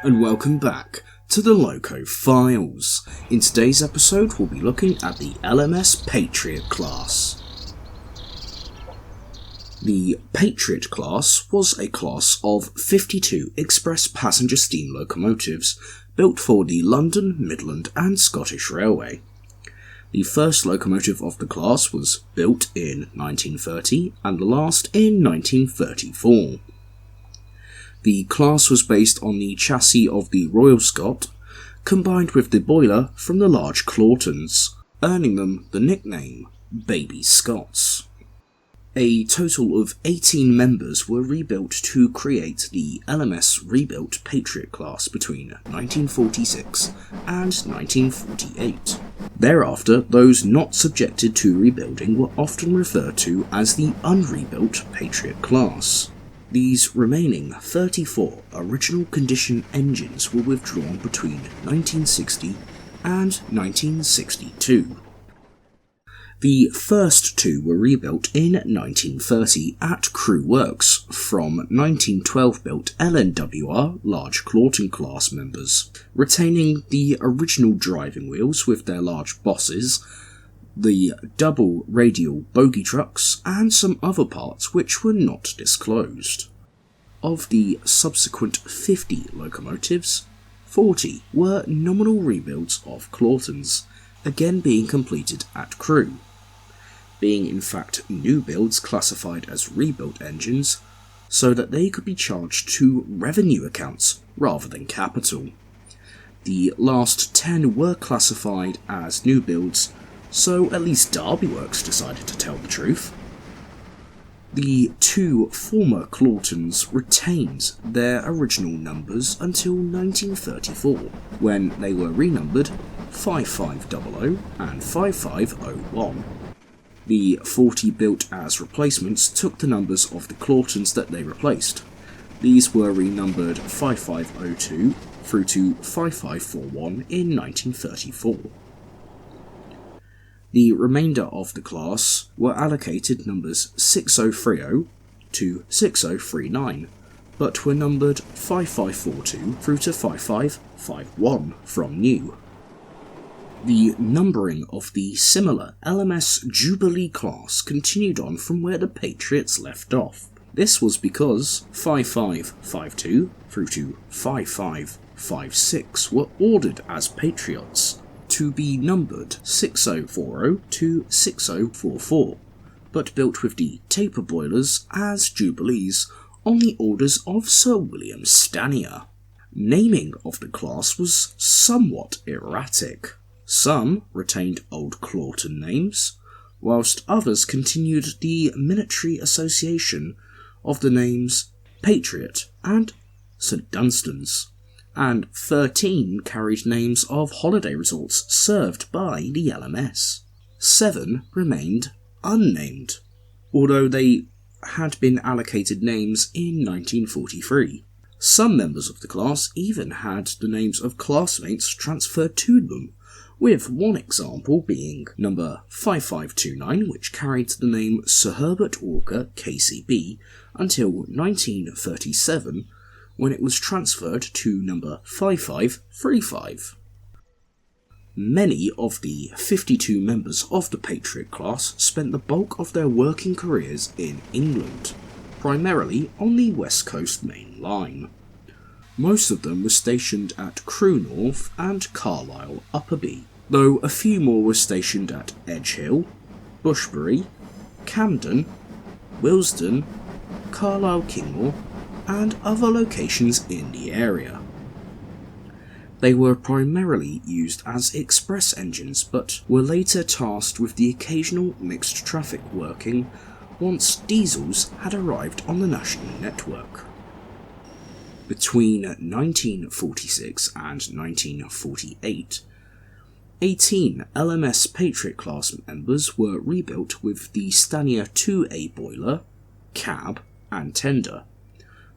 and welcome back to the Loco Files. In today's episode we'll be looking at the LMS Patriot class. The Patriot class was a class of 52 express passenger steam locomotives built for the London, Midland and Scottish Railway. The first locomotive of the class was built in 1930 and the last in 1934. The class was based on the chassis of the Royal Scot, combined with the boiler from the large Claughtons, earning them the nickname Baby Scots. A total of 18 members were rebuilt to create the LMS rebuilt Patriot class between 1946 and 1948. Thereafter, those not subjected to rebuilding were often referred to as the unrebuilt Patriot class. These remaining 34 original condition engines were withdrawn between 1960 and 1962. The first two were rebuilt in 1930 at Crewe Works from 1912 built LNWR large Claughton class members, retaining the original driving wheels with their large bosses, the double radial bogie trucks, and some other parts which were not disclosed. Of the subsequent 50 locomotives, 40 were nominal rebuilds of Claughtons, again being completed at Crewe, being in fact new builds classified as rebuilt engines so that they could be charged to revenue accounts rather than capital. The last 10 were classified as new builds, so at least Derby Works decided to tell the truth. The two former Claughtons retained their original numbers until 1934, when they were renumbered 5500 and 5501. The 40 built as replacements took the numbers of the Claughtons that they replaced. These were renumbered 5502 through to 5541 in 1934. The remainder of the class were allocated numbers 6030 to 6039, but were numbered 5542 through to 5551 from new. The numbering of the similar LMS Jubilee class continued on from where the Patriots left off. This was because 5552 through to 5556 were ordered as Patriots, to be numbered 6040 to 6044, but built with the taper boilers as Jubilees on the orders of Sir William Stanier. Naming of the class was somewhat erratic. Some retained old Claughton names, whilst others continued the military association of the names Patriot and St Dunstan's, and 13 carried names of holiday resorts served by the LMS. 7 remained unnamed, although they had been allocated names in 1943. Some members of the class even had the names of classmates transferred to them, with one example being number 5529, which carried the name Sir Herbert Walker KCB until 1937, when it was transferred to number 5535. Many of the 52 members of the Patriot class spent the bulk of their working careers in England, primarily on the West Coast Main Line. Most of them were stationed at Crewe North and Carlisle Upperby, though a few more were stationed at Edge Hill, Bushbury, Camden, Willesden, Carlisle Kingmore, and other locations in the area. They were primarily used as express engines, but were later tasked with the occasional mixed traffic working once diesels had arrived on the national network. Between 1946 and 1948, 18 LMS Patriot class members were rebuilt with the Stanier 2A boiler, cab, and tender,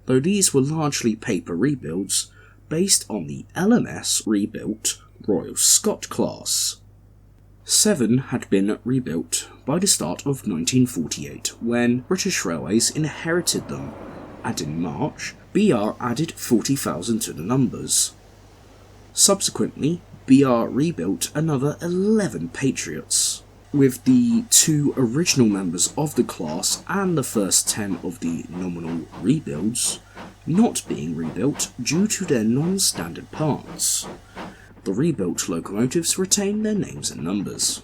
though these were largely paper rebuilds based on the LMS rebuilt Royal Scot class. 7 had been rebuilt by the start of 1948 when British Railways inherited them, and in March BR added 40,000 to the numbers. Subsequently, BR rebuilt another 11 Patriots, with the 2 original members of the class and the first 10 of the nominal rebuilds not being rebuilt due to their non-standard parts. The rebuilt locomotives retain their names and numbers.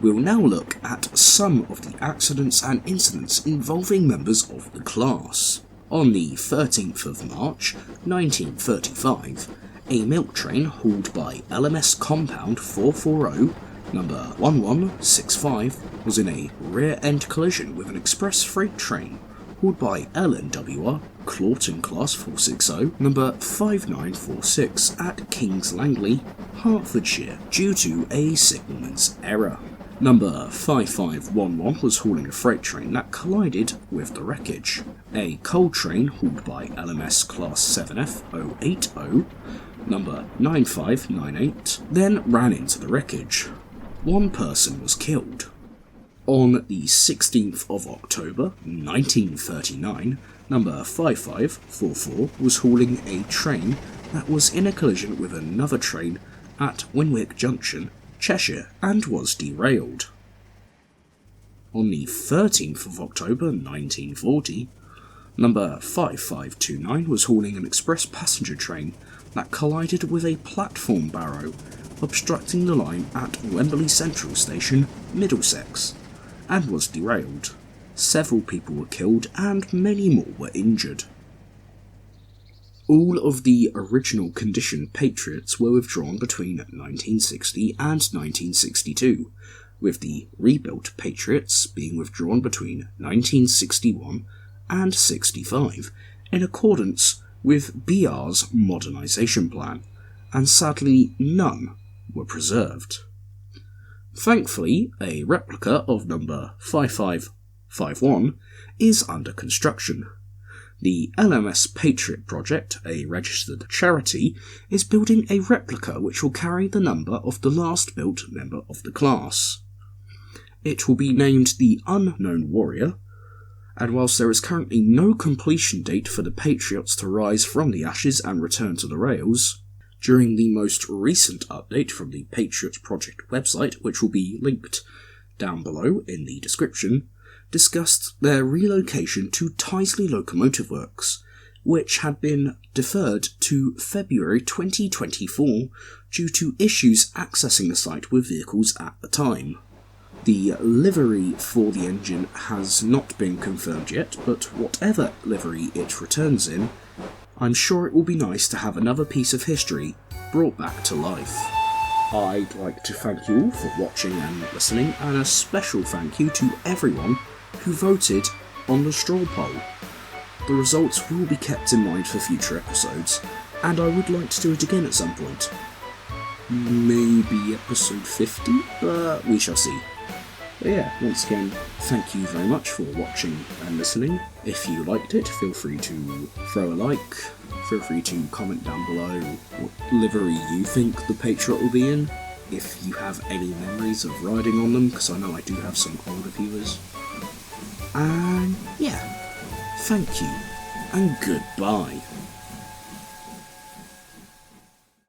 We'll now look at some of the accidents and incidents involving members of the class. On the 13th of March 1935, a milk train hauled by LMS Compound 440, number 1165, was in a rear-end collision with an express freight train hauled by LNWR Clawton Class 460, number 5946 at Kings Langley, Hertfordshire, due to a signalman's error. Number 5511 was hauling a freight train that collided with the wreckage. A coal train hauled by LMS Class 7F 080, number 9598, then ran into the wreckage. 1 person was killed. On the 16th of October 1939, number 5544 was hauling a train that was in a collision with another train at Winwick Junction, Cheshire, and was derailed. On the 13th of October 1940, number 5529 was hauling an express passenger train that collided with a platform barrow, obstructing the line at Wembley Central Station, Middlesex, and was derailed. Several people were killed and many more were injured. All of the original condition Patriots were withdrawn between 1960 and 1962, with the rebuilt Patriots being withdrawn between 1961 and 65, in accordance with BR's modernisation plan, and sadly none were preserved. Thankfully, a replica of number 5551 is under construction. The LMS Patriot Project, a registered charity, is building a replica which will carry the number of the last built member of the class. It will be named the Unknown Warrior, and whilst there is currently no completion date for the Patriots to rise from the ashes and return to the rails, during the most recent update from the Patriots Project website, which will be linked down below in the description, discussed their relocation to Tyseley Locomotive Works, which had been deferred to February 2024 due to issues accessing the site with vehicles at the time. The livery for the engine has not been confirmed yet, but whatever livery it returns in, I'm sure it will be nice to have another piece of history brought back to life. I'd like to thank you all for watching and listening, and a special thank you to everyone who voted on the straw poll. The results will be kept in mind for future episodes, and I would like to do it again at some point. Maybe episode 50, but we shall see. But yeah, once again, thank you very much for watching and listening. If you liked it, feel free to throw a like, feel free to comment down below what livery you think the Patriot will be in, if you have any memories of riding on them, because I know I do have some older viewers. And yeah, thank you, and goodbye.